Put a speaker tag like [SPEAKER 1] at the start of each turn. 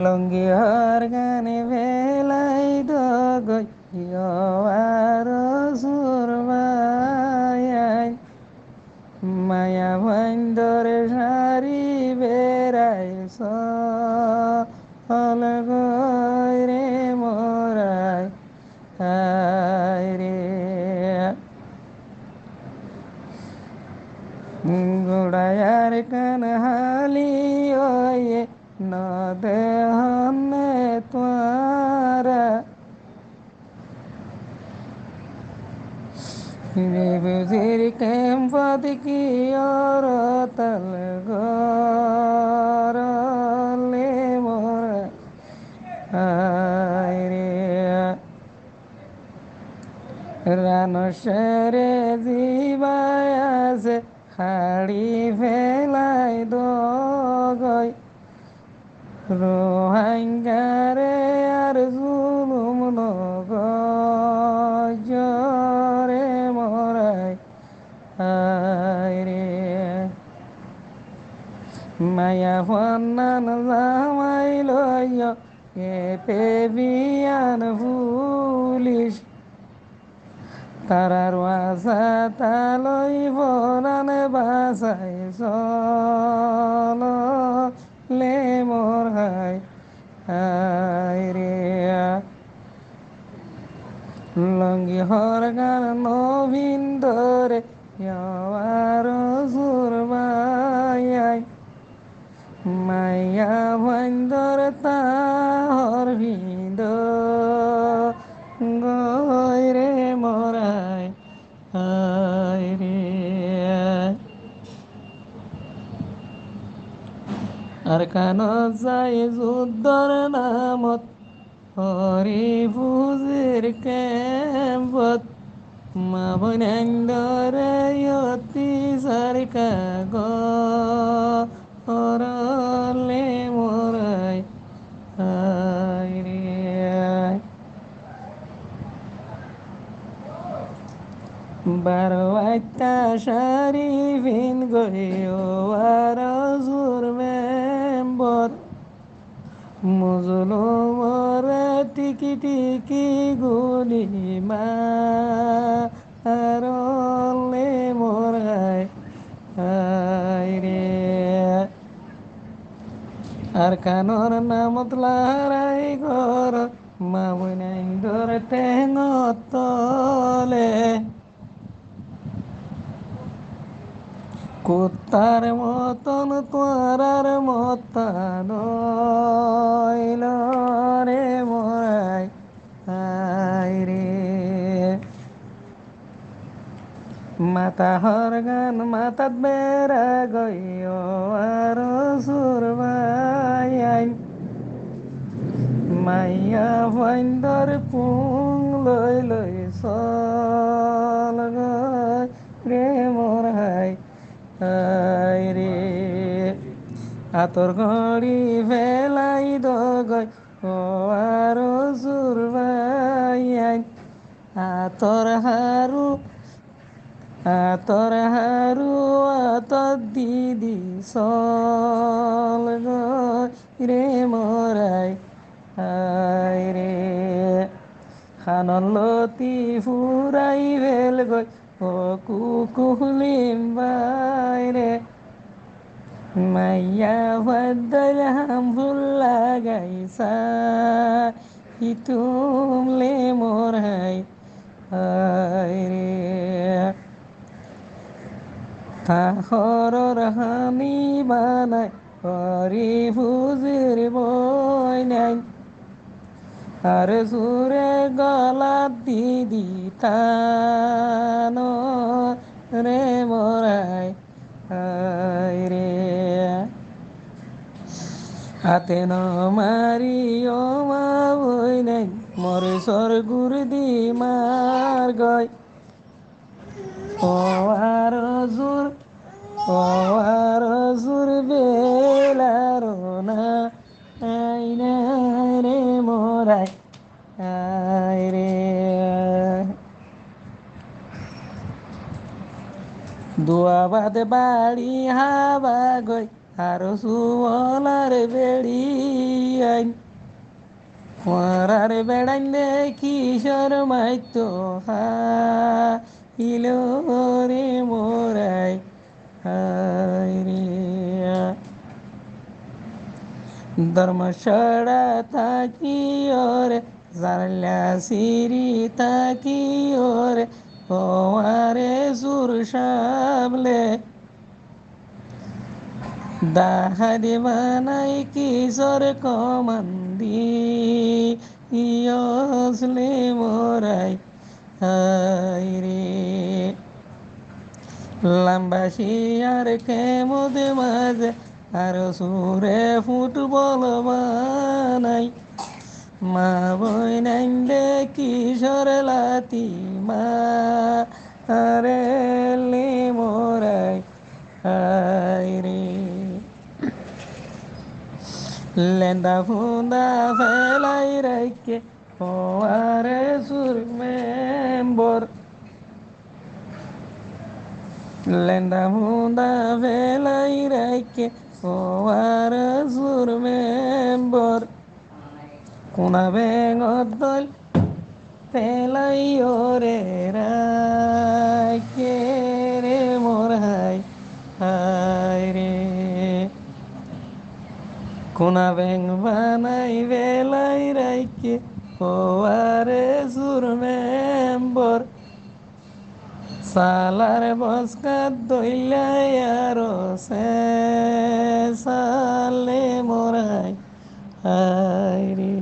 [SPEAKER 1] লঙ্গি হর গানে ভেলাই দগই আর সুরবাই মায়া ভাইন্দরে সারি বেড়াই সল গই রে মোরাই হায় রে গোড়ায়ার কান হালি ওয়ে নদে হনে তোয়ারা বুঝির কেম্পদ কি ওর তল গরলে মোর হায় রে রানসরে জীবায় আছে হাড়ি ফেলাই দগই রোহাঙ্গারে আর জুলুম নগরে মরাই হায় রে মায়া ফন্নান জামাই লইয় এতে বিয়ান পুলিশ তারার ওয়াসা তালই ফরানে বাসাই চল লে মোর হাই হায় রে লঙ্গি হর গান নবীন ধরে আর সুরবাই মাইয়া ভাইন্দর তাহর ভিন্দ গয় রে মোরাই হায় রে আর কান যাই যুদ্ধর নামত হরি ফুজির কেম্পত মা বনেন্দরে অতি সারকা গরলে মোরাই হায় রে বারো একটা শাড়ি ভিন গইও আর জোর মেম্বর মুজলো মরে টিকি টিকি গুলি মারলে মোর হায় রে আর কানর নামত লারাই ঘর মামুনাই ধর টেঙ তলে কুত্তার মতন তোরার মতন রে মোরাই হায় রে মাতা হর গান মাতাত বেড়া গইও আর সুরবাই মাইয়া ভাইন্দর পুং লই লই চল রে মোর হাই হায় রে আতর ঘড়ি ফেলাই দগই ও আর সুরবাই আতর হারু আতর দিদি চল রে মোরাই হায় রে খানলতি ফুরাই ভেল গই ও কুকুলিম বাইরে মাইয়া ভদ্র হাম ফুল লাগাইছা ইতুমলে মোর হাই হায় রে তাহরর হানি বানাই হরি ফুজির বই নাই আর সুরে গলাত দিদি তান রে মোরাই হায় রে হাতে ন মারি ও মা বই নাই মরে সর গুর দি মার গয় ও আর জুর ও আর জুর বেলার না আইনা রে মোরাই হায় রে দুয়াবাদ বাড়ি হাবা গই আর সুবলার বেড়ি আইন মরার বেড়াইন দে কিশোর মাইতো হা ইলো রে মোরাই হায় রে ধর্মশাড়া থাকি ওরে জানলা সিঁড়ি থাকি ওরে ও আরে সুর সামলে দাহাদি বানাই কিশোর কমান্দি ইয়সলে মোরাই হায় রে লম্বা শিয়ার কেমদ মাঝে আর সুরে ফুটবল বানাই মা বই নাইন্দে কিশোর লাতি মা আরে লে মোরাই হায় রে লেন্দা ফুন্দা ফেলাই রাইকে ও আরে সুর মেম্বর লেন্দা ফুন্দা ফেলাই রাইকে ও আরে সুর মেম্বর কোনা বেঙত দল ফেলাই ওরে রাইকে রে মোর হাই হায় রে কোনা ব্যাং বানাই বেলাই রাইকে ও আরে সুর মেম্বর সালার বসকাত দইলাই আরো সে সালে মোরাই হায় রে